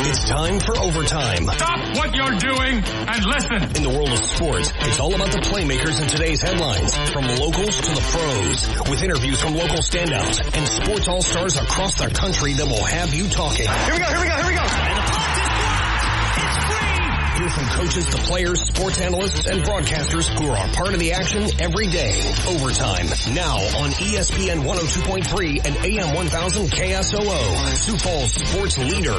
It's time for overtime. Stop what you're doing and listen. In the world of sports, it's all about the playmakers in today's headlines. From locals to the pros, with interviews from local standouts and sports all-stars across the country that will have you talking. Here we go. And the puck is blocked. It's free. Hear from coaches to players, sports analysts, and broadcasters who are a part of the action every day. Overtime, now on ESPN 102.3 and AM 1000 KSOO, Sioux Falls sports leader.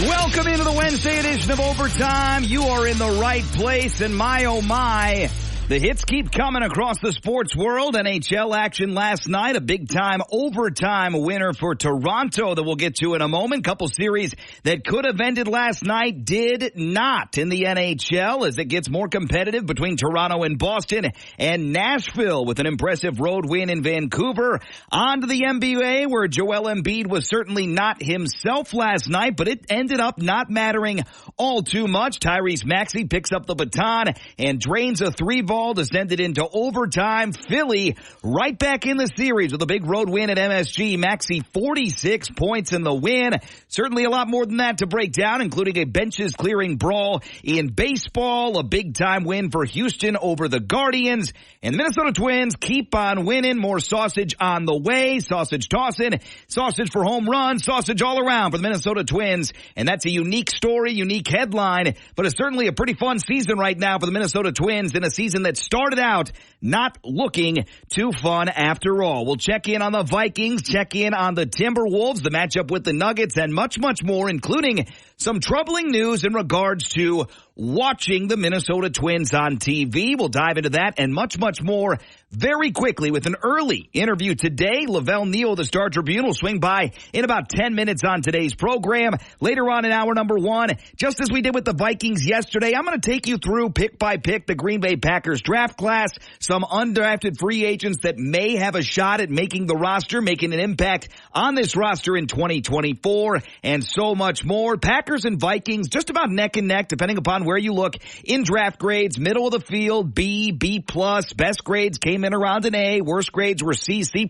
Welcome into the Wednesday edition of Overtime. You are in the right place, and my oh my, the hits keep coming across the sports world. NHL action last night, a big-time overtime winner for Toronto that we'll get to in a moment. Couple series that could have ended last night did not in the NHL as it gets more competitive between Toronto and Boston, and Nashville with an impressive road win in Vancouver. On to the NBA, where Joel Embiid was certainly not himself last night, but it ended up not mattering all too much. Tyrese Maxey picks up the baton and drains a three-ball, descended into overtime. Philly right back in the series with a big road win at MSG. Maxey 46 points in the win. Certainly a lot more than that to break down, including a benches clearing brawl in baseball, a big time win for Houston over the Guardians, and the Minnesota Twins keep on winning. More sausage on the way, sausage tossing, sausage for home runs, sausage all around for the Minnesota Twins, and that's a unique story, unique headline, but it's certainly a pretty fun season right now for the Minnesota Twins in a season that started out not looking too fun after all. We'll check in on the Vikings, check in on the Timberwolves, the matchup with the Nuggets, and much, much more, including some troubling news in regards to watching the Minnesota Twins on TV. We'll dive into that and much, much more very quickly with an early interview today. Velle Neal of the Star Tribune will swing by in about 10 minutes on today's program. Later on in hour number one, just as we did with the Vikings yesterday, I'm going to take you through pick by pick the Green Bay Packers draft class, some undrafted free agents that may have a shot at making the roster, making an impact on this roster in 2024, and so much more. Packers and Vikings just about neck and neck, depending upon where you look in draft grades. Middle of the field, B, B+. Best grades came in around an A. Worst grades were C, C+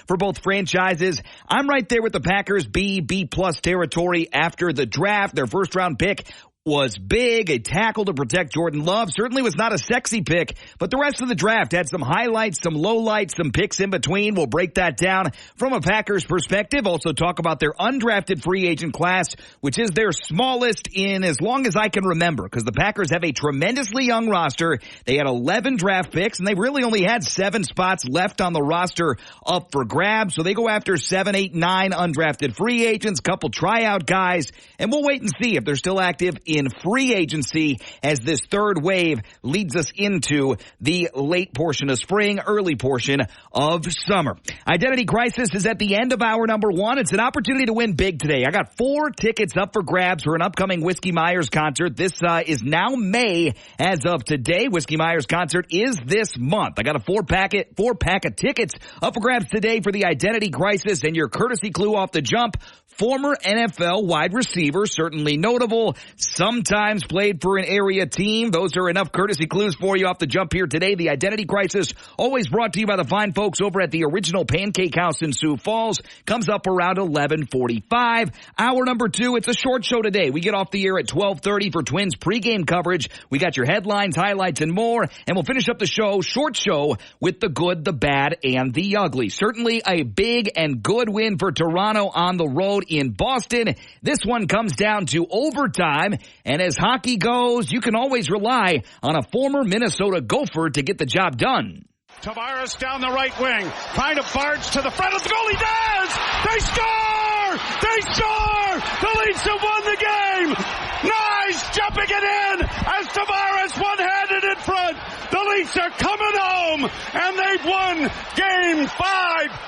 for both franchises. I'm right there with the Packers, B, B+ territory after the draft. Their first round pick was big, a tackle to protect Jordan Love. Certainly was not a sexy pick, but the rest of the draft had some highlights, some lowlights, some picks in between. We'll break that down from a Packers perspective. Also talk about their undrafted free agent class, which is their smallest in as long as I can remember, because the Packers have a tremendously young roster. They had 11 draft picks, and they really only had 7 spots left on the roster up for grabs. So they go after 7, 8, 9 undrafted free agents, couple tryout guys, and we'll wait and see if they're still active in free agency as this third wave leads us into the late portion of spring, early portion of summer. Identity Crisis is at the end of hour number one. It's an opportunity to win big today. I got 4 tickets up for grabs for an upcoming Whiskey Myers concert. This is now May as of today. Whiskey Myers concert is this month. I got a 4-pack of tickets up for grabs today for the Identity Crisis, and your courtesy clue off the jump: former NFL wide receiver, certainly notable, sometimes played for an area team. Those are enough courtesy clues for you off the jump here today. The Identity Crisis, always brought to you by the fine folks over at the Original Pancake House in Sioux Falls, comes up around 11:45. Hour number 2, it's a short show today. We get off the air at 12:30 for Twins pregame coverage. We got your headlines, highlights, and more, and we'll finish up the show, short show, with the good, the bad, and the ugly. Certainly a big and good win for Toronto on the road in Boston. This one comes down to overtime, and as hockey goes, you can always rely on a former Minnesota Gopher to get the job done. Tavares down the right wing, trying to barge to the front of the goal. He does! They score! They score! The Leafs have won the game! Nice jumping it in as Tavares one-handed in front. The Leafs are coming home. home, and they've won Game 5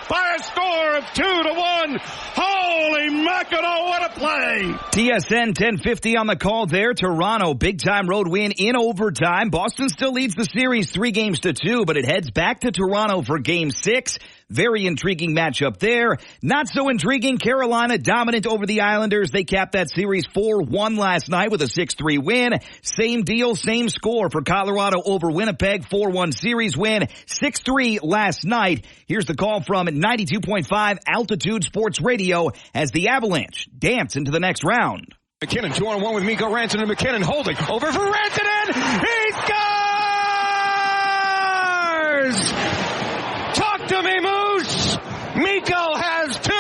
by a score of 2-1. Holy mackerel, what a play! TSN 1050 on the call there. Toronto, big-time road win in overtime. Boston still leads the series 3-2, but it heads back to Toronto for Game 6. Very intriguing matchup there. Not so intriguing. Carolina dominant over the Islanders. They capped that series 4-1 last night with a 6-3 win. Same deal, same score for Colorado over Winnipeg. 4-1 series win. 6-3 last night. Here's the call from 92.5 Altitude Sports Radio as the Avalanche dance into the next round. McKinnon 2-on-1 with Mikko Rantanen. McKinnon holding over for Rantanen. He scores! Talk to me, Moose! Mikko has 2,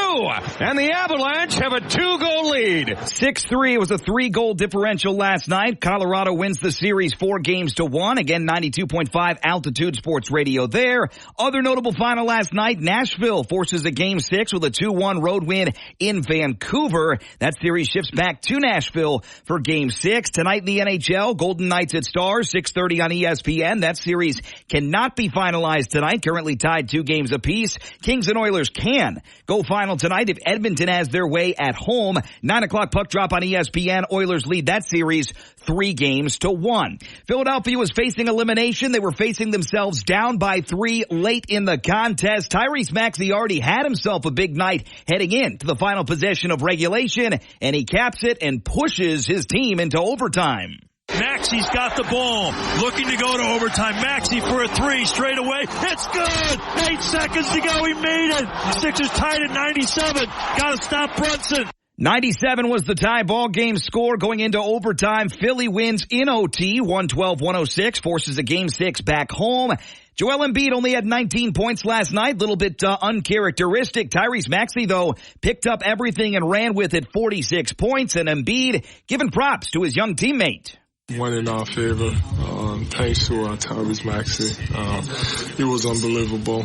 and the Avalanche have a 2-goal lead. 6-3 was a 3-goal differential last night. Colorado wins the series 4-1. Again, 92.5 Altitude Sports Radio there. Other notable final last night, Nashville forces a Game 6 with a 2-1 road win in Vancouver. That series shifts back to Nashville for Game 6. Tonight in the NHL, Golden Knights at Stars, 6:30 on ESPN. That series cannot be finalized tonight, currently tied 2 games apiece. Kings and Oilers can go final tonight if Edmonton has their way at home. 9 o'clock puck drop on ESPN. Oilers lead that series 3-1. Philadelphia was facing elimination. They were facing themselves down by 3 late in the contest. Tyrese Maxey already had himself a big night heading into the final possession of regulation, and he caps it and pushes his team into overtime. Maxey's got the ball, looking to go to overtime. Maxey for a 3 straight away. It's good. 8 seconds to go. He made it. Sixers tied at 97. Got to stop Brunson. 97 was the tie ball game score going into overtime. Philly wins in OT, 112-106, forces a Game 6 back home. Joel Embiid only had 19 points last night, little bit uncharacteristic. Tyrese Maxey, though, picked up everything and ran with it, 46 points, and Embiid giving props to his young teammate. Went in our favor, thanks to Tyrese Maxey. He was unbelievable,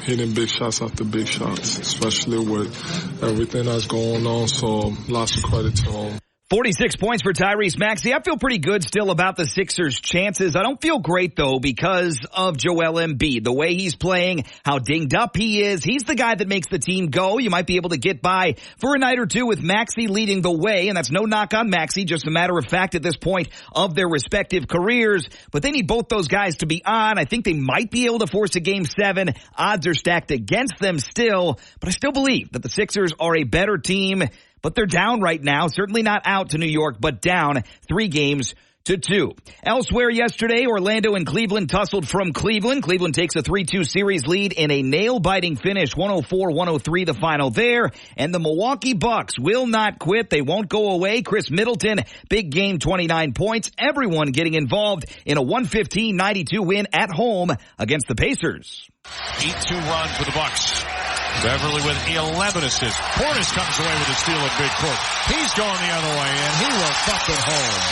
hitting big shots after big shots, especially with everything that's going on, so lots of credit to him. 46 points for Tyrese Maxey. I feel pretty good still about the Sixers' chances. I don't feel great, though, because of Joel Embiid. The way he's playing, how dinged up he is. He's the guy that makes the team go. You might be able to get by for a night or two with Maxey leading the way, and that's no knock on Maxey, just a matter of fact at this point of their respective careers. But they need both those guys to be on. I think they might be able to force a Game 7. Odds are stacked against them still, but I still believe that the Sixers are a better team. But they're down right now, certainly not out to New York, but down 3-2. Elsewhere yesterday, Orlando and Cleveland tussled from Cleveland. Cleveland takes a 3-2 series lead in a nail-biting finish, 104-103 the final there. And the Milwaukee Bucks will not quit. They won't go away. Chris Middleton, big game, 29 points. Everyone getting involved in a 115-92 win at home against the Pacers. 8-2 run for the Bucks. Beverly with 11 assists. Portis comes away with a steal at big court. He's going the other way, and he will fuck it home.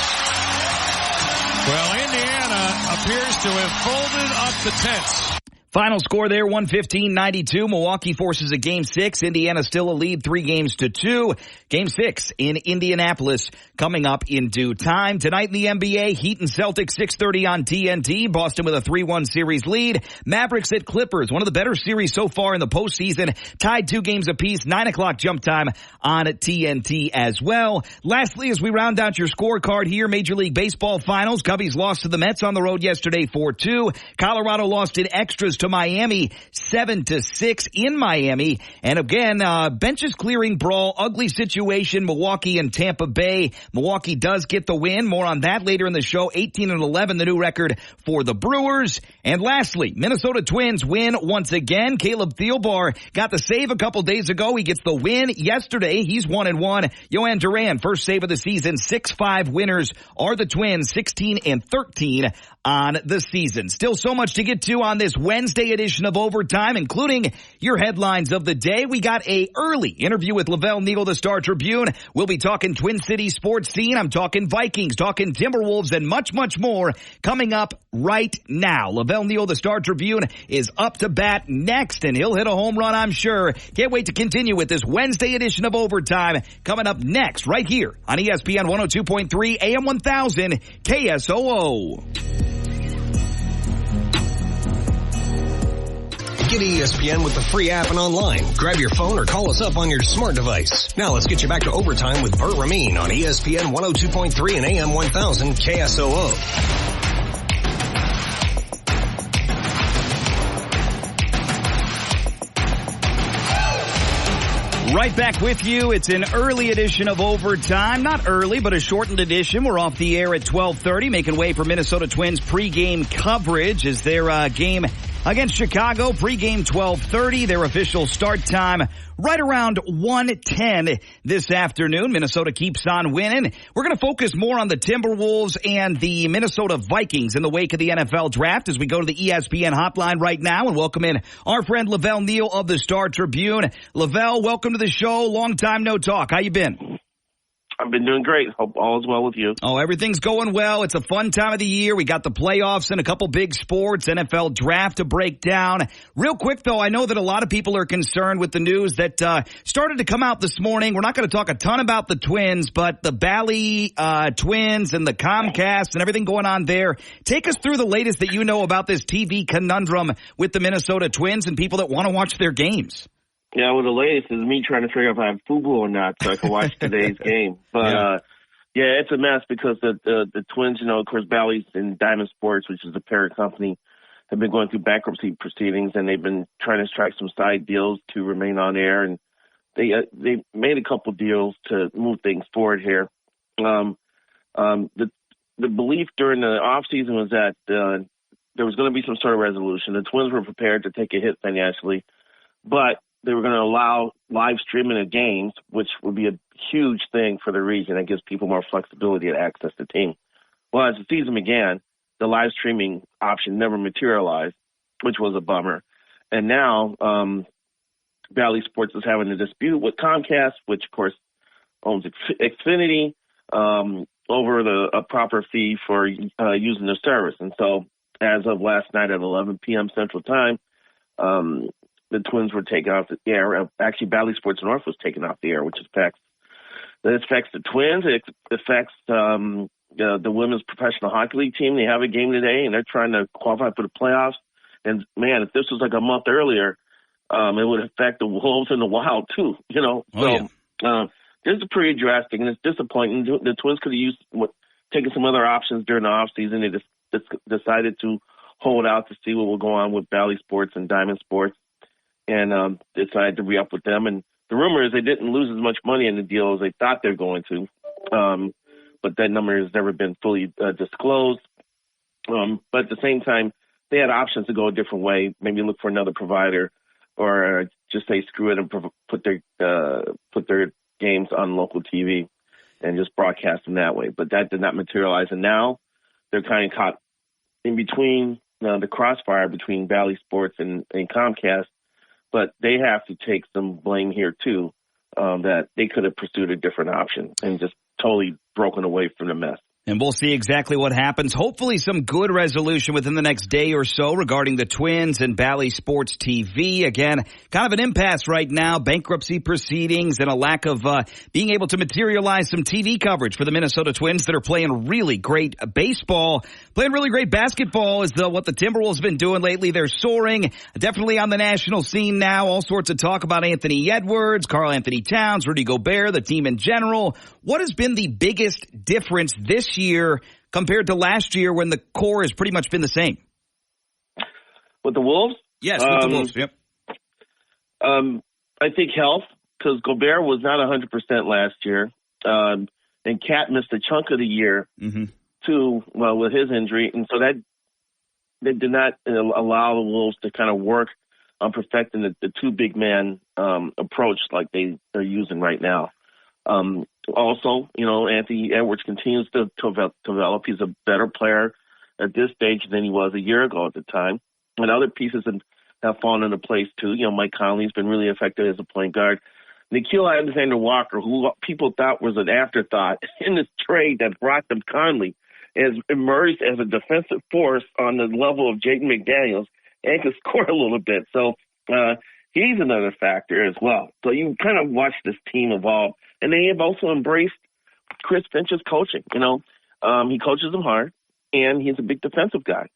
Well, Indiana appears to have folded up the tents. Final score there, 115-92. Milwaukee forces a Game 6. Indiana still a lead, 3-2. Game 6 in Indianapolis coming up in due time. Tonight in the NBA, Heat and Celtics, 6:30 on TNT. Boston with a 3-1 series lead. Mavericks at Clippers, one of the better series so far in the postseason. Tied 2 games apiece, 9 o'clock jump time on TNT as well. Lastly, as we round out your scorecard here, Major League Baseball Finals. Cubbies lost to the Mets on the road yesterday, 4-2. Colorado lost in extras to Miami, 7-6 in Miami. And again, benches clearing brawl, ugly situation, Milwaukee and Tampa Bay. Milwaukee does get the win. More on that later in the show. 18-11, the new record for the Brewers. And lastly, Minnesota Twins win once again. Caleb Thielbar got the save a couple days ago. He gets the win yesterday. He's 1-1. Yohan Duran, first save of the season. 6-5 winners are the Twins, 16-13 on the season. Still so much to get to on this Wednesday edition of Overtime, including your headlines of the day. We got a early interview with Velle Neal, the Star Tribune. We'll be talking Twin Cities sports scene. I'm talking Vikings, talking Timberwolves, and much, much more coming up right now. Velle Neal, the Star Tribune, is up to bat next, and he'll hit a home run, I'm sure. Can't wait to continue with this Wednesday edition of Overtime coming up next right here on ESPN 102.3 AM 1000 KSOO. Get ESPN with the free app and online. Grab your phone or call us up on your smart device. Now let's get you back to Overtime with Bert Ramin on ESPN 102.3 and AM 1000 KSOO. Right back with you. It's an early edition of Overtime. Not early, but a shortened edition. We're off the air at 12:30, making way for Minnesota Twins pregame coverage as their game against Chicago. Pregame 12:30. Their official start time right around 1:10 this afternoon. Minnesota keeps on winning. We're going to focus more on the Timberwolves and the Minnesota Vikings in the wake of the NFL draft as we go to the ESPN hotline right now and welcome in our friend Velle Neal of the Star Tribune. Velle, welcome to the show. Long time no talk. How you been? I've been doing great. Hope all is well with you. Oh, everything's going well. It's a fun time of the year. We got the playoffs and a couple big sports, NFL draft to break down. Real quick, though, I know that a lot of people are concerned with the news that started to come out this morning. We're not going to talk a ton about the Twins, but the Bally Twins and the Comcast and everything going on there. Take us through the latest that you know about this TV conundrum with the Minnesota Twins and people that want to watch their games. Yeah, well, the latest is me trying to figure out if I have FUBU or not so I can watch today's game. But, yeah, it's a mess because the Twins, you know, of course, Bally's and Diamond Sports, which is the parent company, have been going through bankruptcy proceedings, and they've been trying to strike some side deals to remain on air. And they made a couple deals to move things forward here. The belief during the off season was that there was going to be some sort of resolution. The Twins were prepared to take a hit financially, but they were going to allow live streaming of games, which would be a huge thing for the region. It gives people more flexibility to access the team. Well, as the season began, the live streaming option never materialized, which was a bummer. And now Bally Sports is having a dispute with Comcast, which, of course, owns Xfinity, over a proper fee for using their service. And so as of last night at 11 p.m. Central Time, the Twins were taken off the air. Actually, Bally Sports North was taken off the air, which affects the Twins. It affects the women's professional hockey league team. They have a game today, and they're trying to qualify for the playoffs. And, man, if this was like a month earlier, it would affect the Wolves and the Wild, too, you know. This is pretty drastic, and it's disappointing. The Twins could have taken some other options during the offseason. They just decided to hold out to see what will go on with Bally Sports and Diamond Sports. And decided to re-up with them. And the rumor is they didn't lose as much money in the deal as they thought they were going to. But that number has never been fully disclosed. But at the same time, they had options to go a different way, maybe look for another provider or just say screw it and put their games on local TV and just broadcast them that way. But that did not materialize. And now they're kind of caught in between the crossfire between Bally Sports and Comcast. But they have to take some blame here, too, that they could have pursued a different option and just totally broken away from the mess. And we'll see exactly what happens. Hopefully some good resolution within the next day or so regarding the Twins and Bally Sports TV. Again, kind of an impasse right now, bankruptcy proceedings and a lack of being able to materialize some TV coverage for the Minnesota Twins that are playing really great baseball. Playing really great basketball is what the Timberwolves have been doing lately. They're soaring, definitely on the national scene now. All sorts of talk about Anthony Edwards, Karl Anthony Towns, Rudy Gobert, the team in general. What has been the biggest difference this year compared to last year when the core has pretty much been the same? With the Wolves? Yes, with the Wolves, yep. I think health, because Gobert was not 100% last year. And Cat missed a chunk of the year, too, with his injury. And so that did not allow the Wolves to kind of work on perfecting the two big man approach like they're using right now. Also, you know, Anthony Edwards continues to develop. He's a better player at this stage than he was a year ago at the time. And other pieces have fallen into place, too. You know, Mike Conley's been really effective as a point guard. Nickeil Alexander-Walker, who people thought was an afterthought in this trade that brought them Conley, has emerged as a defensive force on the level of Jaden McDaniels and can score a little bit. So he's another factor as well. So you kind of watch this team evolve. And they have also embraced Chris Finch's coaching. You know, he coaches them hard, and he's a big defensive guy.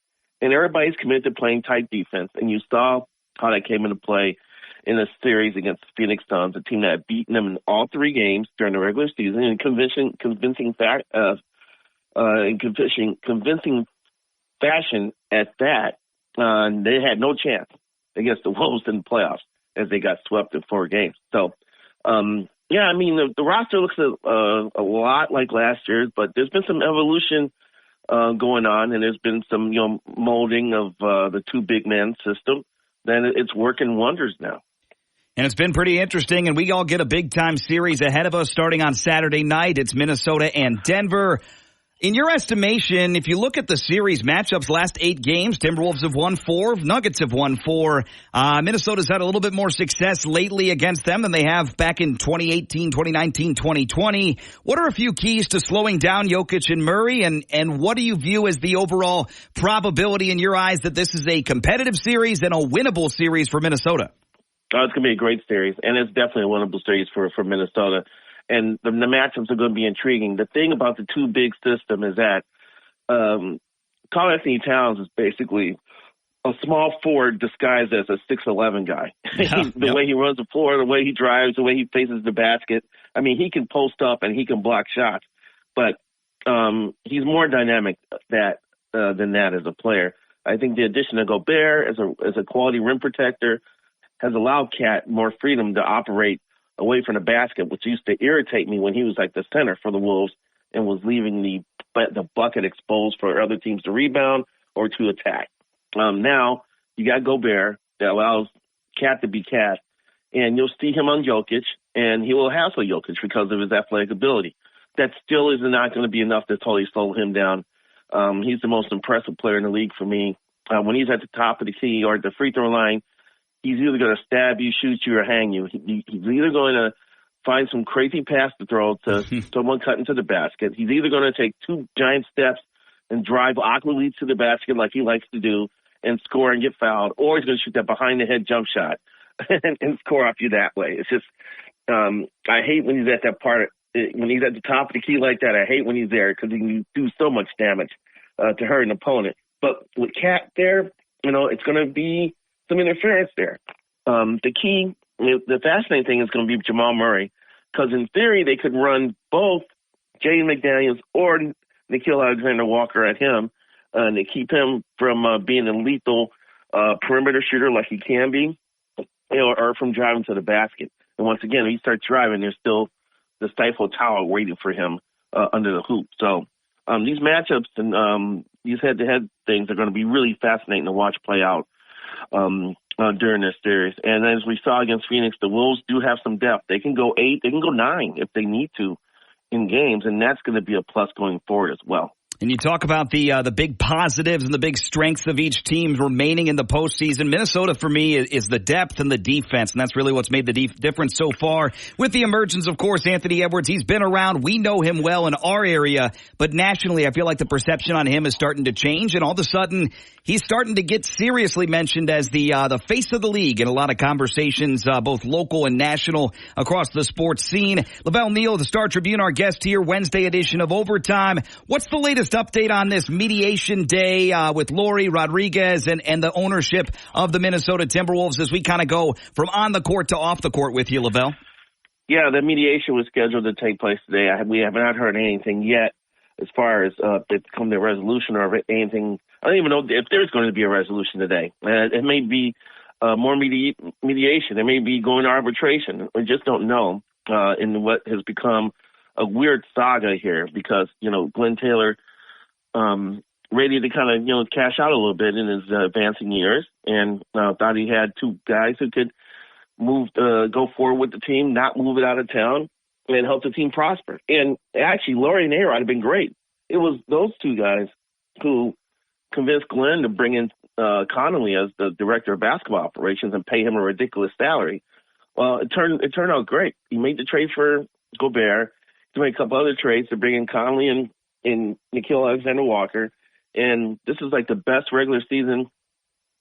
And everybody's committed to playing tight defense. And you saw how that came into play in a series against the Phoenix Suns, a team that had beaten them in all 3 games during the regular season in convincing fashion at that. They had no chance against the Wolves in the playoffs as they got swept in 4 games. So, the roster looks a lot like last year's, but there's been some evolution going on, and there's been some molding of the 2 big man system. Then it's working wonders now. And it's been pretty interesting, and we all get a big-time series ahead of us starting on Saturday night. It's Minnesota and Denver. In your estimation, if you look at the series matchups, last 8 games, Timberwolves have won 4, Nuggets have won 4. Minnesota's had a little bit more success lately against them than they have back in 2018, 2019, 2020. What are a few keys to slowing down Jokic and Murray, and what do you view as the overall probability in your eyes that this is a competitive series and a winnable series for Minnesota? Oh, it's going to be a great series, and it's definitely a winnable series for Minnesota. And the matchups are going to be intriguing. The thing about the 2 big system is that Karl Anthony Towns is basically a small forward disguised as a 6'11" guy. The way he runs the floor, the way he drives, the way he faces the basket. I mean, he can post up and he can block shots, but he's more dynamic than that as a player. I think the addition of Gobert as a quality rim protector has allowed Cat more freedom to operate away from the basket, which used to irritate me when he was like the center for the Wolves and was leaving the bucket exposed for other teams to rebound or to attack. Now you got Gobert that allows Cat to be Cat, and you'll see him on Jokic, and he will hassle Jokic because of his athletic ability. That still is not going to be enough to totally slow him down. He's the most impressive player in the league for me. When he's at the top of the key or at the free throw line, he's either going to stab you, shoot you, or hang you. He's either going to find some crazy pass to throw to someone cut into the basket. He's either going to take 2 giant steps and drive awkwardly to the basket like he likes to do and score and get fouled, or he's going to shoot that behind-the-head jump shot and score off you that way. It's just I hate when he's at that part. When he's at the top of the key like that, I hate when he's there because he can do so much damage to hurt an opponent. But with Cat there, it's going to be some interference there. The fascinating thing is going to be Jamal Murray, because in theory they could run both Jaden McDaniels or Nickeil Alexander-Walker at him, and they keep him from being a lethal perimeter shooter like he can be, or from driving to the basket. And once again, if he starts driving, there's still the Stifle Tower waiting for him under the hoop. So these matchups and these head-to-head things are going to be really fascinating to watch play out during this series. And as we saw against Phoenix, the Wolves do have some depth. They can go 8, they can go 9 if they need to in games, and that's going to be a plus going forward as well. And you talk about the big positives and the big strengths of each team remaining in the postseason. Minnesota, for me, is the depth and the defense, and that's really what's made the difference so far. With the emergence, of course, Anthony Edwards, he's been around. We know him well in our area, but nationally, I feel like the perception on him is starting to change, and all of a sudden, he's starting to get seriously mentioned as the face of the league in a lot of conversations, both local and national, across the sports scene. Velle Neal, the Star Tribune, our guest here, Wednesday edition of Overtime. What's the latest update on this mediation day with Lori Rodriguez and the ownership of the Minnesota Timberwolves as we kind of go from on the court to off the court with you, Velle? Yeah, the mediation was scheduled to take place today. We have not heard anything yet as far as it come to a resolution or anything. I don't even know if there's going to be a resolution today. It may be more mediation. It may be going to arbitration. We just don't know in what has become a weird saga here because, Glenn Taylor ready to kind of, cash out a little bit in his advancing years and thought he had 2 guys who could go forward with the team, not move it out of town, and help the team prosper. And actually, Laurie and A-Rod have been great. It was those 2 guys who convinced Glenn to bring in Connolly as the director of basketball operations and pay him a ridiculous salary. Well, it turned out great. He made the trade for Gobert. He made a couple other trades to bring in Connolly and Nickeil Alexander-Walker. And this is like the best regular season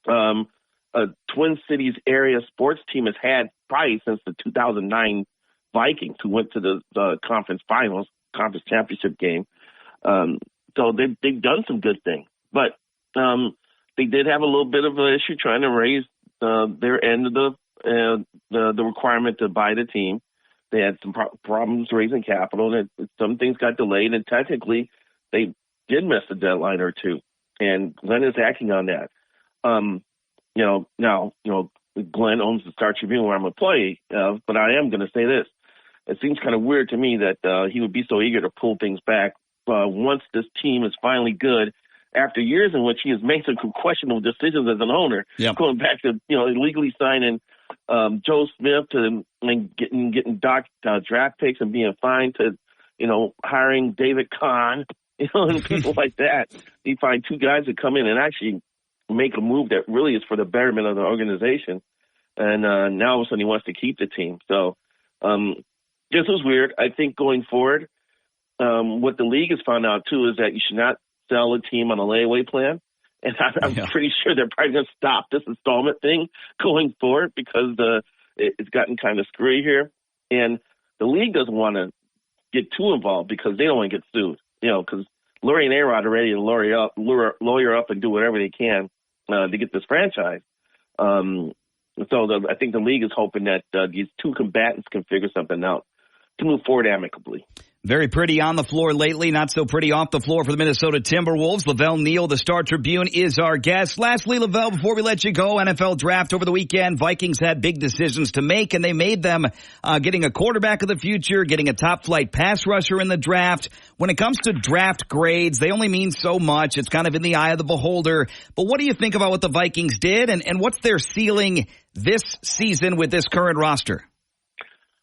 a Twin Cities area sports team has had probably since the 2009 Vikings, who went to the conference finals, conference championship game. So they've done some good things. But they did have a little bit of an issue trying to raise their end of the requirement to buy the team. They had some problems raising capital, and some things got delayed. And technically, they did miss a deadline or two. And Glenn is acting on that. Now Glenn owns the Star Tribune, where I'm an employee of, but I am going to say this. It seems kind of weird to me that he would be so eager to pull things back once this team is finally good, after years in which he has made some questionable decisions as an owner, going back to, illegally signing Joe Smith and getting draft picks and being fined to, hiring David Kahn, and people like that. You find two guys that come in and actually make a move that really is for the betterment of the organization. And now all of a sudden he wants to keep the team. So this was weird. I think going forward, what the league has found out, too, is that you should not sell a team on a layaway plan. And I'm pretty sure they're probably going to stop this installment thing going forward because it's gotten kind of screwy here. And the league doesn't want to get too involved because they don't want to get sued, because Lurie and A-Rod are ready to lawyer up and do whatever they can to get this franchise. I think the league is hoping that these two combatants can figure something out to move forward amicably. Very pretty on the floor lately, not so pretty off the floor for the Minnesota Timberwolves. Velle Neal, the Star Tribune, is our guest. Lastly, Lavelle, before we let you go, NFL draft over the weekend. Vikings had big decisions to make, and they made them getting a quarterback of the future, getting a top-flight pass rusher in the draft. When it comes to draft grades, they only mean so much. It's kind of in the eye of the beholder. But what do you think about what the Vikings did, and what's their ceiling this season with this current roster?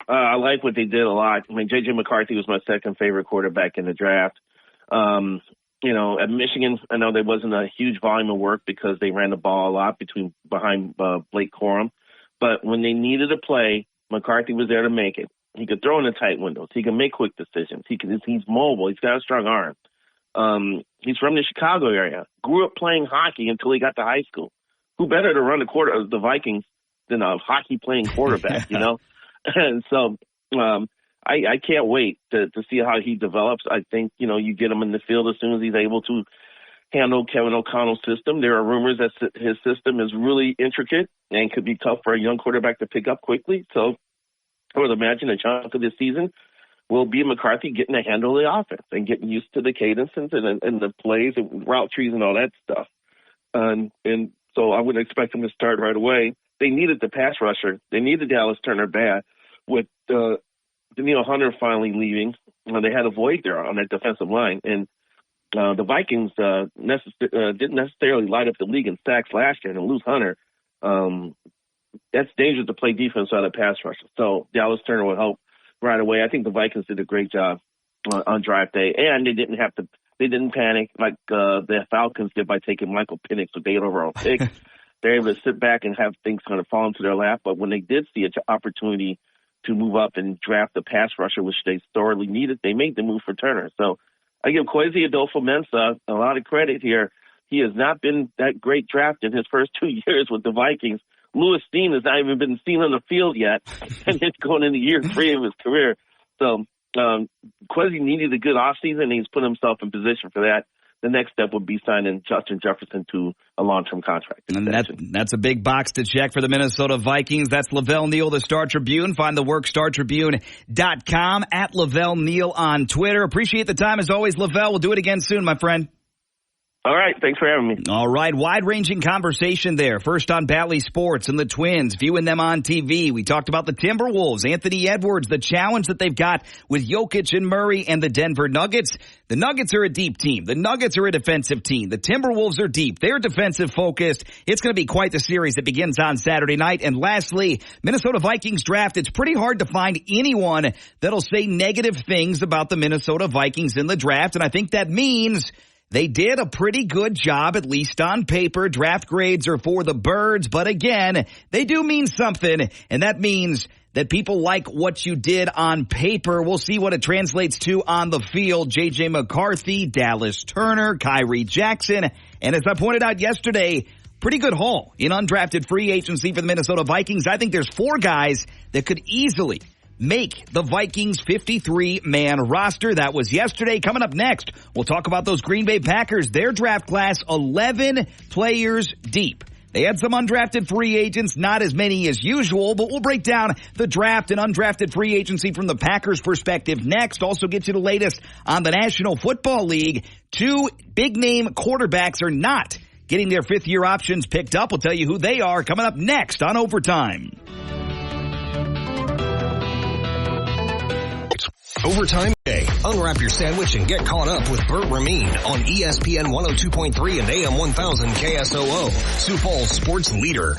I like what they did a lot. I mean, J.J. McCarthy was my second favorite quarterback in the draft. At Michigan, I know there wasn't a huge volume of work because they ran the ball a lot behind Blake Corum. But when they needed a play, McCarthy was there to make it. He could throw in the tight windows. He can make quick decisions. He's mobile. He's got a strong arm. He's from the Chicago area. Grew up playing hockey until he got to high school. Who better to run the Vikings than a hockey-playing quarterback, And so I can't wait to see how he develops. I think, you get him in the field as soon as he's able to handle Kevin O'Connell's system. There are rumors that his system is really intricate and could be tough for a young quarterback to pick up quickly. So I would imagine a chunk of this season will be McCarthy getting a handle of the offense and getting used to the cadences and the plays and route trees and all that stuff. And so I wouldn't expect him to start right away. They needed the pass rusher. They needed Dallas Turner bad. With Daniil Hunter finally leaving, they had a void there on that defensive line. And the Vikings didn't necessarily light up the league in sacks last year, and to lose Hunter, that's dangerous to play defense out of pass rusher. So Dallas Turner will help right away. I think the Vikings did a great job on draft day, and they didn't panic like the Falcons did by taking Michael Penix with the 8th overall pick. They're able to sit back and have things kind of fall into their lap. But when they did see an opportunity to move up and draft the pass rusher, which they sorely needed, they made the move for Turner. So I give Kwesi Adolfo-Mensah a lot of credit here. He has not been that great draft in his first 2 years with the Vikings. Lewis Steen has not even been seen on the field yet, and it's going into year 3 of his career. So Kwesi needed a good offseason, and he's put himself in position for that. The next step would be signing Justin Jefferson to a long-term contract. And that's a big box to check for the Minnesota Vikings. That's Lavelle Neal, the Star Tribune. Find the work, StarTribune.com, at Lavelle Neal on Twitter. Appreciate the time as always, Lavelle. We'll do it again soon, my friend. All right. Thanks for having me. All right. Wide-ranging conversation there. First on Bally Sports and the Twins, viewing them on TV. We talked about the Timberwolves, Anthony Edwards, the challenge that they've got with Jokic and Murray, and the Denver Nuggets. The Nuggets are a deep team. The Nuggets are a defensive team. The Timberwolves are deep. They're defensive-focused. It's going to be quite the series that begins on Saturday night. And lastly, Minnesota Vikings draft. It's pretty hard to find anyone that'll say negative things about the Minnesota Vikings in the draft, and I think that means they did a pretty good job, at least on paper. Draft grades are for the birds, but again, they do mean something, and that means that people like what you did on paper. We'll see what it translates to on the field. J.J. McCarthy, Dallas Turner, Kyrie Jackson, and as I pointed out yesterday, pretty good haul in undrafted free agency for the Minnesota Vikings. I think there's 4 guys that could easily make the Vikings 53-man roster. That was yesterday. Coming up next, we'll talk about those Green Bay Packers. Their draft class, 11 players deep. They had some undrafted free agents, not as many as usual, but we'll break down the draft and undrafted free agency from the Packers' perspective next. Also get you the latest on the National Football League. 2 big-name quarterbacks are not getting their fifth-year options picked up. We'll tell you who they are coming up next on Overtime. Overtime Day. Unwrap your sandwich and get caught up with Bert Rameen on ESPN 102.3 and AM 1000 KSOO, Sioux Falls sports leader.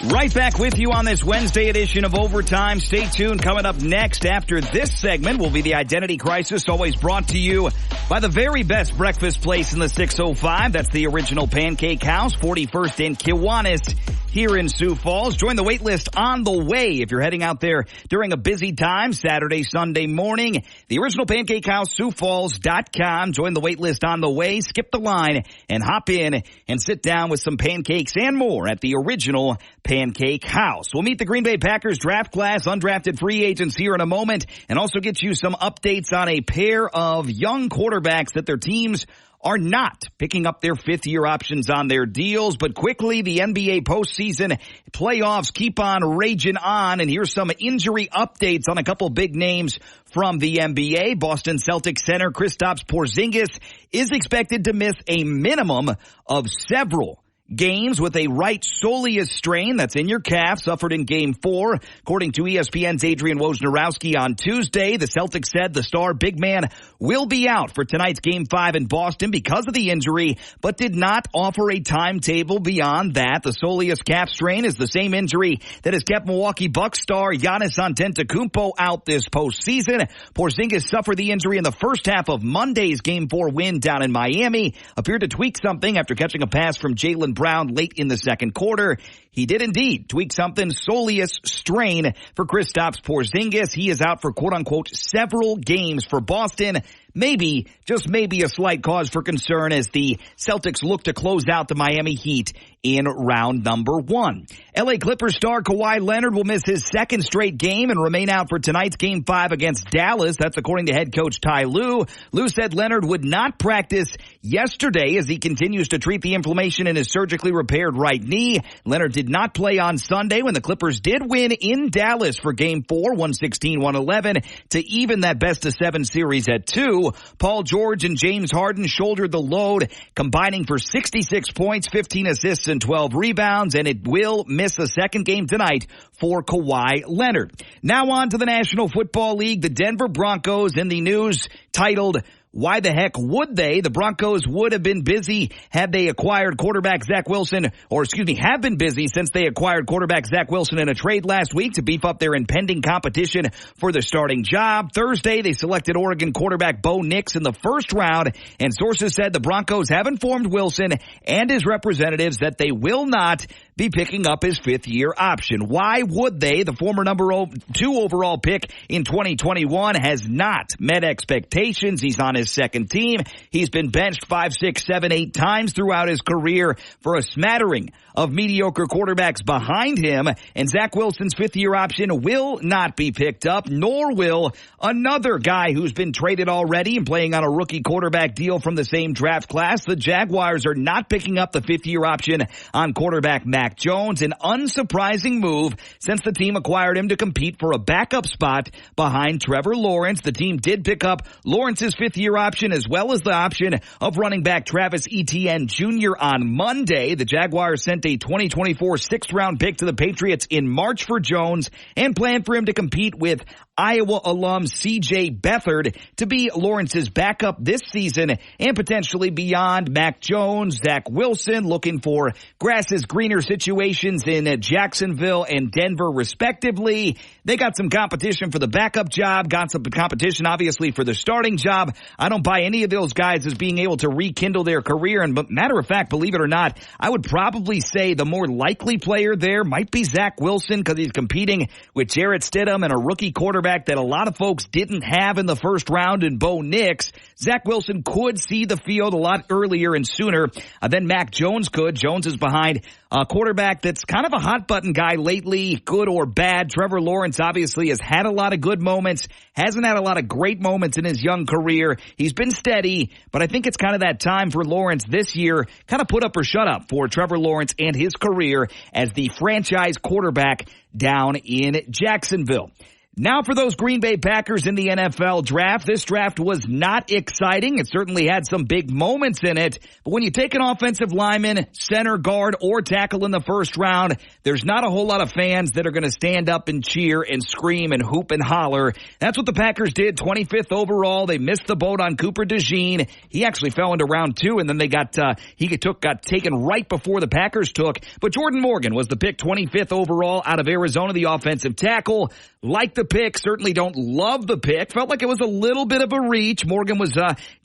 Right back with you on this Wednesday edition of Overtime. Stay tuned. Coming up next after this segment will be the Identity Crisis, always brought to you by the very best breakfast place in the 605. That's the Original Pancake House, 41st and Kiwanis here in Sioux Falls. Join the wait list on the way if you're heading out there during a busy time, Saturday, Sunday morning. The Original Pancake House, SiouxFalls.com. Join the wait list on the way, skip the line, and hop in and sit down with some pancakes and more at the Original Pancake House. We'll meet the Green Bay Packers draft class, undrafted free agents here in a moment, and also get you some updates on a pair of young quarterbacks that their teams are not picking up their fifth-year options on their deals. But quickly, the NBA postseason playoffs keep on raging on, and here's some injury updates on a couple big names from the NBA. Boston Celtics center Kristaps Porzingis is expected to miss a minimum of several games with a right soleus strain that's in your calf, suffered in Game 4. According to ESPN's Adrian Wojnarowski on Tuesday, the Celtics said the star big man will be out for tonight's Game 5 in Boston because of the injury, but did not offer a timetable beyond that. The soleus calf strain is the same injury that has kept Milwaukee Bucks star Giannis Antetokounmpo out this postseason. Porzingis suffered the injury in the first half of Monday's Game 4 win down in Miami, appeared to tweak something after catching a pass from Jaylen Brown late in the second quarter. He did indeed tweak something, soleus strain for Kristaps Porzingis. He is out for quote-unquote several games for Boston. Maybe, just maybe, a slight cause for concern as the Celtics look to close out the Miami Heat in round number 1. LA Clippers star Kawhi Leonard will miss his second straight game and remain out for tonight's Game 5 against Dallas. That's according to head coach Ty Lue. Lue said Leonard would not practice yesterday as he continues to treat the inflammation in his surgically repaired right knee. Leonard did not play on Sunday when the Clippers did win in Dallas for Game 4, 116-111, to even that best-of-7 series at 2. Paul George and James Harden shouldered the load, combining for 66 points, 15 assists, and 12 rebounds, and it will miss a second game tonight for Kawhi Leonard. Now on to the National Football League. The Denver Broncos in the news titled, "Why the heck would they?" The Broncos would have been busy had they acquired quarterback Zach Wilson, have been busy since they acquired quarterback Zach Wilson in a trade last week to beef up their impending competition for the starting job. Thursday, they selected Oregon quarterback Bo Nix in the first round, and sources said the Broncos have informed Wilson and his representatives that they will not be picking up his fifth-year option. Why would they? The former number 2 overall pick in 2021 has not met expectations. He's on his second team. He's been benched 5, 6, 7, 8 times throughout his career for a smattering of mediocre quarterbacks behind him, and Zach Wilson's fifth-year option will not be picked up, nor will another guy who's been traded already and playing on a rookie quarterback deal from the same draft class. The Jaguars are not picking up the fifth-year option on quarterback Mac Jones, an unsurprising move since the team acquired him to compete for a backup spot behind Trevor Lawrence. The team did pick up Lawrence's fifth-year option as well as the option of running back Travis Etienne Jr. on Monday. The Jaguars sent a 2024 sixth-round pick to the Patriots in March for Jones and planned for him to compete with Iowa alum C.J. Beathard to be Lawrence's backup this season and potentially beyond. Mac Jones, Zach Wilson looking for grass is greener situations in Jacksonville and Denver respectively. They got some competition for the backup job, got some competition obviously for the starting job. I don't buy any of those guys as being able to rekindle their career, and matter of fact, believe it or not, I would probably say the more likely player there might be Zach Wilson because he's competing with Jarrett Stidham and a rookie quarterback that a lot of folks didn't have in the first round in Bo Nix. Zach Wilson could see the field a lot earlier and sooner than Mac Jones could. Jones is behind a quarterback that's kind of a hot-button guy lately, good or bad. Trevor Lawrence obviously has had a lot of good moments, hasn't had a lot of great moments in his young career. He's been steady, but I think it's kind of that time for Lawrence this year, kind of put up or shut up for Trevor Lawrence and his career as the franchise quarterback down in Jacksonville. Now for those Green Bay Packers in the NFL draft. This draft was not exciting. It certainly had some big moments in it. But when you take an offensive lineman, center, guard, or tackle in the first round, there's not a whole lot of fans that are going to stand up and cheer and scream and hoop and holler. That's what the Packers did, 25th overall. They missed the boat on Cooper DeJean. He actually fell into round 2, and then they got taken right before the Packers took. But Jordan Morgan was the pick, 25th overall out of Arizona, the offensive tackle. Like the pick, certainly don't love the pick. Felt like it was a little bit of a reach. Morgan was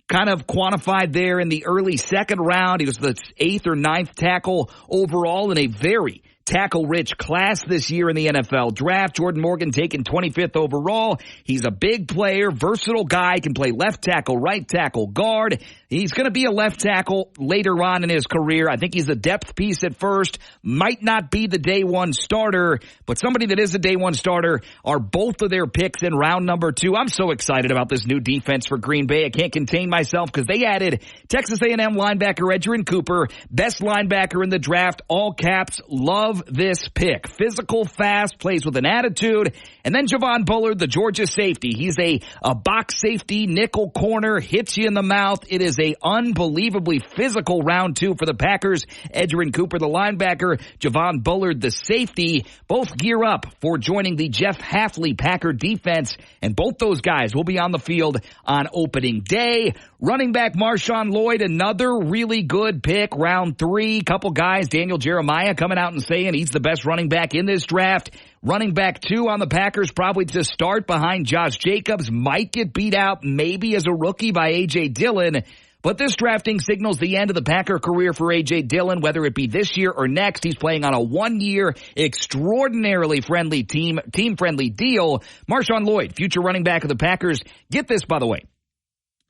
kind of quantified there in the early second round. He was the 8th or 9th tackle overall in a very tackle-rich class this year in the NFL draft. Jordan Morgan taken 25th overall. He's a big player, versatile guy, can play left tackle, right tackle, guard. He's going to be a left tackle later on in his career. I think he's a depth piece at first. Might not be the day one starter, but somebody that is a day one starter are both of their picks in round number 2. I'm so excited about this new defense for Green Bay. I can't contain myself because they added Texas A&M linebacker Edgerrin Cooper, best linebacker in the draft, all caps. Love this pick. Physical, fast, plays with an attitude. And then Javon Bullard, the Georgia safety. He's a box safety, nickel corner, hits you in the mouth. It is a unbelievably physical round 2 for the Packers. Edgerrin Cooper, the linebacker, Javon Bullard, the safety, both gear up for joining the Jeff Hafley Packer defense. And both those guys will be on the field on opening day. Running back Marshawn Lloyd, another really good pick, round 3. Couple guys, Daniel Jeremiah coming out and saying he's the best running back in this draft. Running back 2 on the Packers, probably to start behind Josh Jacobs. Might get beat out maybe as a rookie by A.J. Dillon. But this drafting signals the end of the Packer career for A.J. Dillon, whether it be this year or next. He's playing on a 1-year, extraordinarily friendly team-friendly deal. Marshawn Lloyd, future running back of the Packers. Get this, by the way.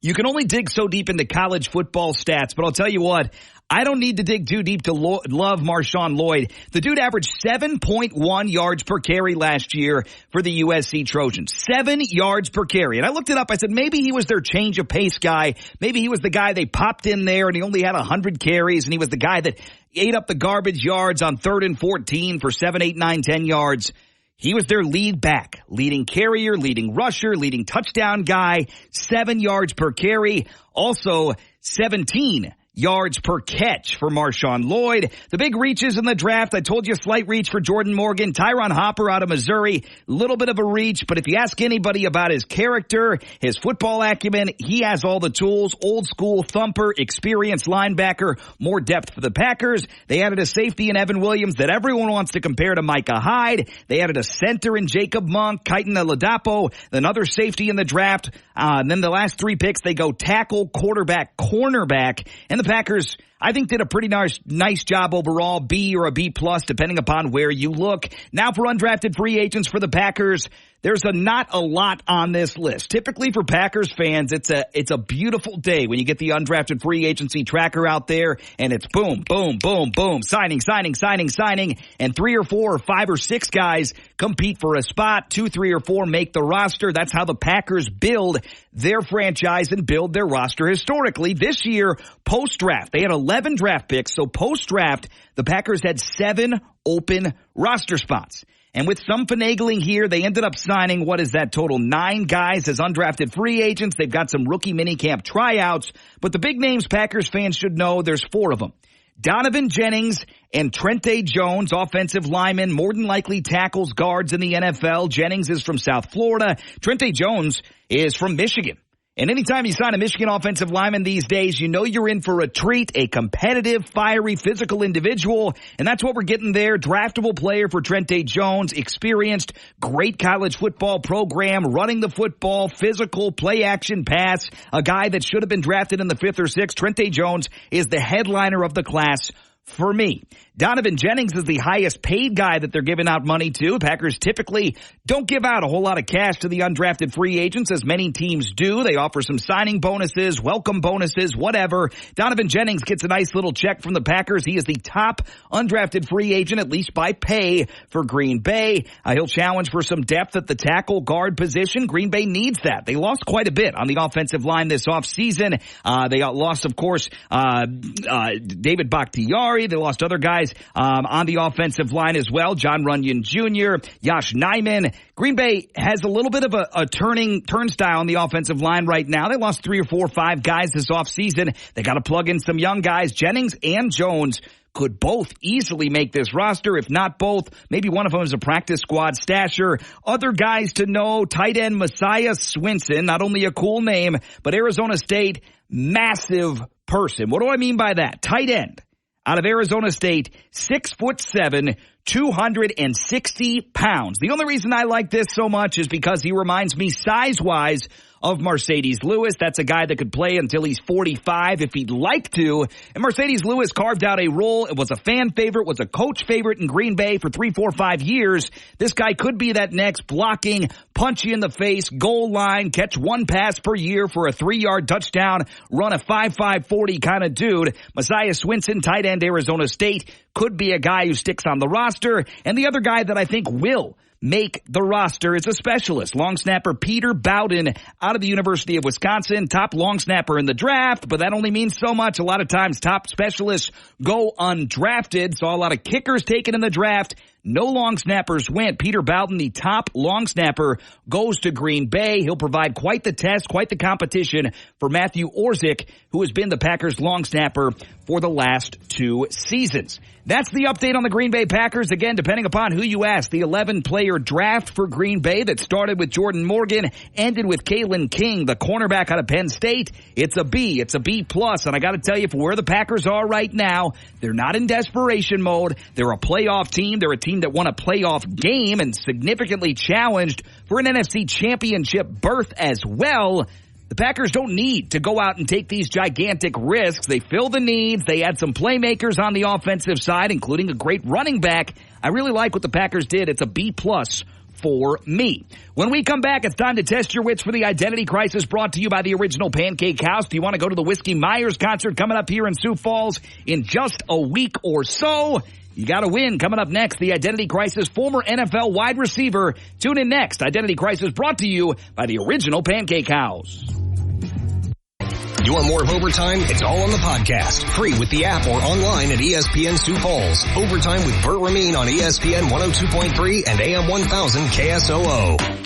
You can only dig so deep into college football stats, but I'll tell you what, I don't need to dig too deep to love Marshawn Lloyd. The dude averaged 7.1 yards per carry last year for the USC Trojans. 7 yards per carry. And I looked it up. I said maybe he was their change of pace guy. Maybe he was the guy they popped in there and he only had 100 carries and he was the guy that ate up the garbage yards on 3rd and 14 for 7, 8, 9, 10 yards. He was their lead back, leading carrier, leading rusher, leading touchdown guy, 7 yards per carry, also 17 yards per catch for Marshawn Lloyd. The big reaches in the draft, I told you, slight reach for Jordan Morgan. Tyron Hopper out of Missouri, little bit of a reach, but if you ask anybody about his character, his football acumen, he has all the tools. Old school thumper, experienced linebacker, more depth for the Packers. They added a safety in Evan Williams that everyone wants to compare to Micah Hyde. They added a center in Jacob Monk, Kaitan Oladapo, another safety in the draft. And then the last 3 picks, they go tackle, quarterback, cornerback, and the Packers, I think, did a pretty nice job overall, B or a B+, depending upon where you look. Now for undrafted free agents for the Packers, there's not a lot on this list. Typically for Packers fans, it's a beautiful day when you get the undrafted free agency tracker out there and it's boom, boom, boom, boom, signing, and 3 or 4 or 5 or 6 guys compete for a spot. 2, 3 or 4 make the roster. That's how the Packers build their franchise and build their roster historically. This year, post-draft, they had 11 draft picks, so post-draft, the Packers had 7 open roster spots. And with some finagling here, they ended up signing, what is that total, 9 guys as undrafted free agents. They've got some rookie minicamp tryouts. But the big names Packers fans should know, there's 4 of them. Donovan Jennings and Trente Jones, offensive linemen, more than likely tackles, guards in the NFL. Jennings is from South Florida. Trente Jones is from Michigan. And anytime you sign a Michigan offensive lineman these days, you know you're in for a treat, a competitive, fiery, physical individual. And that's what we're getting there. Draftable player for Trente Jones, experienced, great college football program, running the football, physical, play action pass, a guy that should have been drafted in the 5th or 6th. Trente Jones is the headliner of the class for me. Donovan Jennings is the highest paid guy that they're giving out money to. Packers typically don't give out a whole lot of cash to the undrafted free agents, as many teams do. They offer some signing bonuses, welcome bonuses, whatever. Donovan Jennings gets a nice little check from the Packers. He is the top undrafted free agent, at least by pay, for Green Bay. He'll challenge for some depth at the tackle guard position. Green Bay needs that. They lost quite a bit on the offensive line this offseason. They lost, of course, David Bakhtiari. They lost other guys on the offensive line as well. John Runyon Jr., Yosh Nijman. Green Bay has a little bit of a turnstile on the offensive line right now. They lost 3 or 4 or 5 guys this offseason. They got to plug in some young guys. Jennings and Jones could both easily make this roster, if not both. Maybe one of them is a practice squad stasher. Other guys to know, tight end Messiah Swinson, not only a cool name, but Arizona State, massive person. What do I mean by that? Tight end out of Arizona State, 6'7", 260 pounds. The only reason I like this so much is because he reminds me size-wise of Mercedes Lewis. That's a guy that could play until he's 45 if he'd like to. And Mercedes Lewis carved out a role. It was a fan favorite, was a coach favorite in Green Bay for 3, 4, 5 years. This guy could be that next blocking, punch you in the face, goal line, catch 1 pass per year for a 3-yard touchdown, run a 5.5 40 kind of dude. Messiah Swinson, tight end Arizona State, could be a guy who sticks on the roster. And the other guy that I think will make the roster is a specialist. Long snapper Peter Bowden out of the University of Wisconsin, top long snapper in the draft, but that only means so much. A lot of times top specialists go undrafted. Saw a lot of kickers taken in the draft. No long snappers went. Peter Bowden, the top long snapper, goes to Green Bay. He'll provide quite the test, quite the competition for Matthew Orzik, who has been the Packers long snapper for the last 2 seasons. That's the update on the Green Bay Packers. Again, depending upon who you ask, the 11-player draft for Green Bay that started with Jordan Morgan, ended with Kalen King, the cornerback out of Penn State. It's a B. It's a B+. And I got to tell you, for where the Packers are right now, they're not in desperation mode. They're a playoff team. They're a team that won a playoff game and significantly challenged for an NFC championship berth as well. The Packers don't need to go out and take these gigantic risks. They fill the needs. They add some playmakers on the offensive side, including a great running back. I really like what the Packers did. It's a B+ for me. When we come back, it's time to test your wits for the Identity Crisis, brought to you by the Original Pancake House. Do you want to go to the Whiskey Myers concert coming up here in Sioux Falls in just a week or so? You got to win. Coming up next, the Identity Crisis, former NFL wide receiver. Tune in next. Identity Crisis brought to you by the Original Pancake House. You want more of Overtime? It's all on the podcast. Free with the app or online at ESPN Sioux Falls. Overtime with Bert Rameen on ESPN 102.3 and AM 1000 KSOO.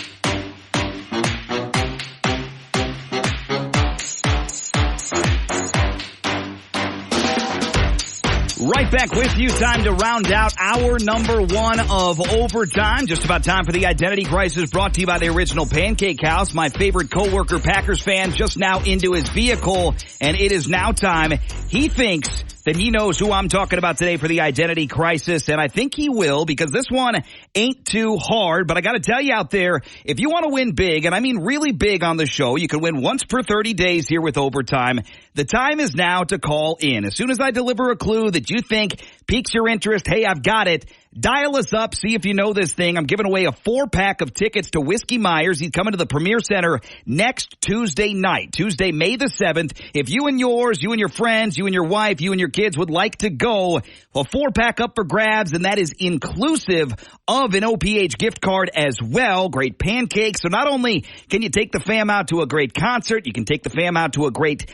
Right back with you. Time to round out hour number 1 of Overtime. Just about time for the Identity Crisis, brought to you by the Original Pancake House. My favorite coworker, Packers fan, just now into his vehicle, and it is now time. He thinks that he knows who I'm talking about today for the Identity Crisis, and I think he will, because this one ain't too hard. But I got to tell you out there, if you want to win big, and I mean really big on the show, you can win once per 30 days here with Overtime. The time is now to call in. As soon as I deliver a clue that you think piques your interest, hey, I've got it, dial us up, see if you know this thing. I'm giving away a 4-pack of tickets to Whiskey Myers. He's coming to the Premier Center next Tuesday night, Tuesday, May the 7th. If you and yours, you and your friends, you and your wife, you and your kids would like to go, a 4-pack up for grabs, and that is inclusive of an OPH gift card as well. Great pancakes. So not only can you take the fam out to a great concert, you can take the fam out to a great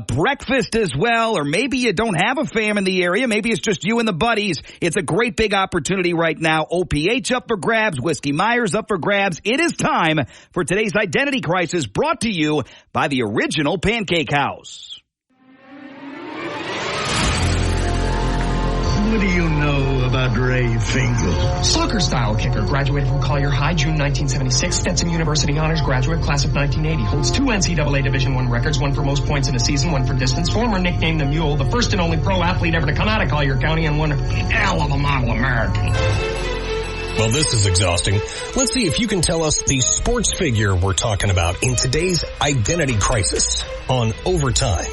breakfast as well, or maybe you don't have a fam in the area. Maybe it's just you and the buddies. It's a great big opportunity right now. OPH up for grabs, Whiskey Myers up for grabs. It is time for today's Identity Crisis, brought to you by the Original Pancake House. What do you know about Ray Finkel? Soccer-style kicker, graduated from Collier High, June 1976. Stetson University honors graduate, class of 1980. Holds 2 NCAA Division I records, one for most points in a season, one for distance. Former nicknamed the Mule, the first and only pro athlete ever to come out of Collier County, and one hell of a model American. Well, this is exhausting. Let's see if you can tell us the sports figure we're talking about in today's Identity Crisis on Overtime.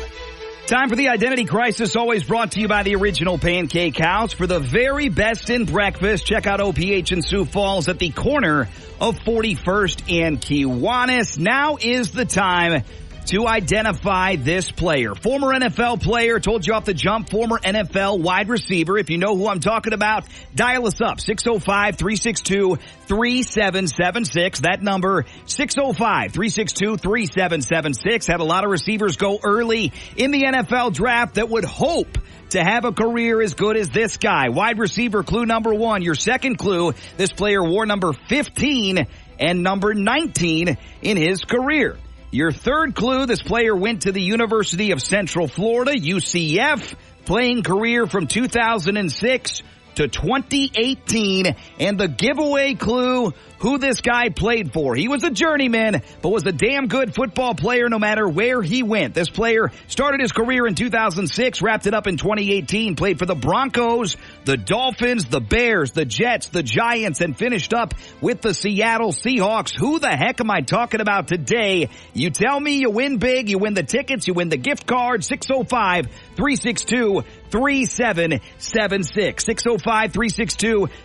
Time for the Identity Crisis, always brought to you by the Original Pancake House. For the very best in breakfast, check out OPH in Sioux Falls at the corner of 41st and Kiwanis. Now is the time to identify this player. Former NFL player, told you off the jump, former NFL wide receiver. If you know who I'm talking about, dial us up, 605-362-3776. That number, 605-362-3776. Had a lot of receivers go early in the NFL draft that would hope to have a career as good as this guy. Wide receiver clue number 1. Your second clue, this player wore number 15 and number 19 in his career. Your third clue, this player went to the University of Central Florida, UCF, playing career from 2006 to 2018. And the giveaway clue, who this guy played for. He was a journeyman, but was a damn good football player no matter where he went. This player started his career in 2006, wrapped it up in 2018, played for the Broncos, the Dolphins, the Bears, the Jets, the Giants, and finished up with the Seattle Seahawks. Who the heck am I talking about today? You tell me, you win big, you win the tickets, you win the gift card. 605-362-3776.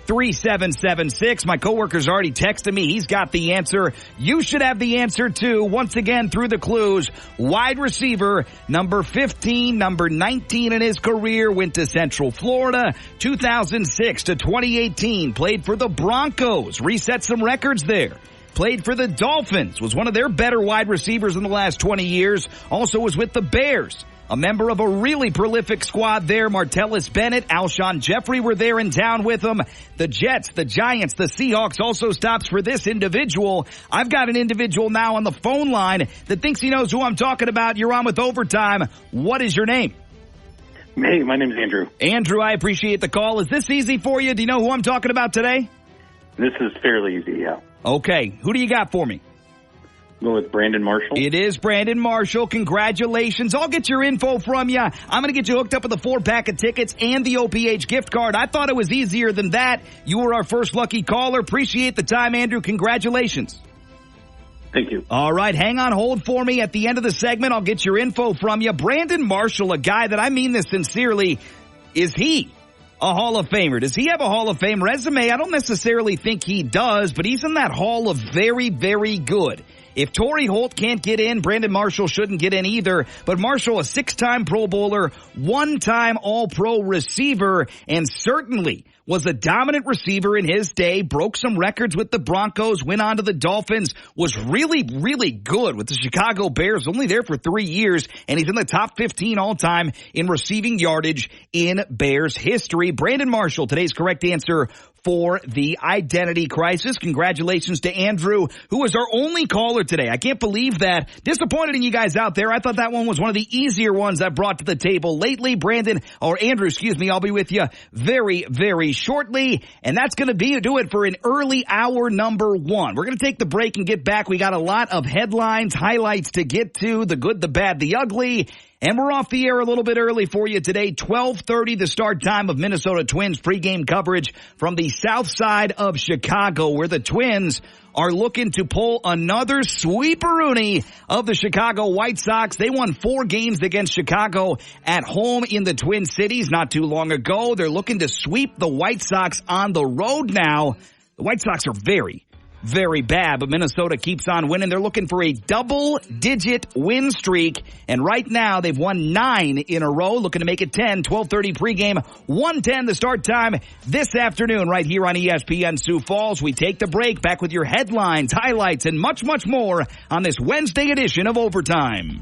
605-362-3776. My coworker's already texted me. He's got the answer. You should have the answer too. Once again, through the clues, wide receiver, number 15, number 19 in his career, went to Central Florida, 2006 to 2018, played for the Broncos, reset some records there. Played for the Dolphins, was one of their better wide receivers in the last 20 years, also was with the Bears. A member of a really prolific squad there. Martellus Bennett, Alshon Jeffrey were there in town with him. The Jets, the Giants, the Seahawks also stops for this individual. I've got an individual now on the phone line that thinks he knows who I'm talking about. You're on with Overtime. What is your name? Hey, my name's Andrew. Andrew, I appreciate the call. Is this easy for you? Do you know who I'm talking about today? This is fairly easy, yeah. Okay. Who do you got for me? Go with Brandon Marshall. It is Brandon Marshall. Congratulations. I'll get your info from you. I'm going to get you hooked up with a 4-pack of tickets and the OPH gift card. I thought it was easier than that. You were our first lucky caller. Appreciate the time, Andrew. Congratulations. Thank you. All right, hang on hold for me. At the end of the segment, I'll get your info from you. Brandon Marshall, a guy that, I mean this sincerely, is he a Hall of Famer? Does he have a Hall of Fame resume? I don't necessarily think he does, but he's in that Hall of very, very good. If Torrey Holt can't get in, Brandon Marshall shouldn't get in either. But Marshall, a 6-time Pro Bowler, 1-time All-Pro receiver, and certainly was a dominant receiver in his day, broke some records with the Broncos, went on to the Dolphins, was really, really good with the Chicago Bears, only there for 3 years, and he's in the top 15 all-time in receiving yardage in Bears history. Brandon Marshall, today's correct answer for the Identity Crisis. Congratulations to Andrew, who was our only caller today. I can't believe that. Disappointed in you guys out there. I thought that one was one of the easier ones I brought to the table lately. Andrew, I'll be with you very, very shortly. And that's going to do it for an early hour number 1. We're going to take the break and get back. We got a lot of headlines, highlights to get to, the good, the bad, the ugly. And we're off the air a little bit early for you today. 12:30, the start time of Minnesota Twins pregame coverage from the south side of Chicago, where the Twins are looking to pull another sweeperoonie of the Chicago White Sox. They won 4 games against Chicago at home in the Twin Cities not too long ago. They're looking to sweep the White Sox on the road now. The White Sox are very, very bad, but Minnesota keeps on winning. They're looking for a double-digit win streak, and right now they've won 9 in a row, looking to make it 10. 12:30 pregame, 1:10 the start time this afternoon right here on ESPN Sioux Falls. We take the break, back with your headlines, highlights, and much, much more on this Wednesday edition of Overtime.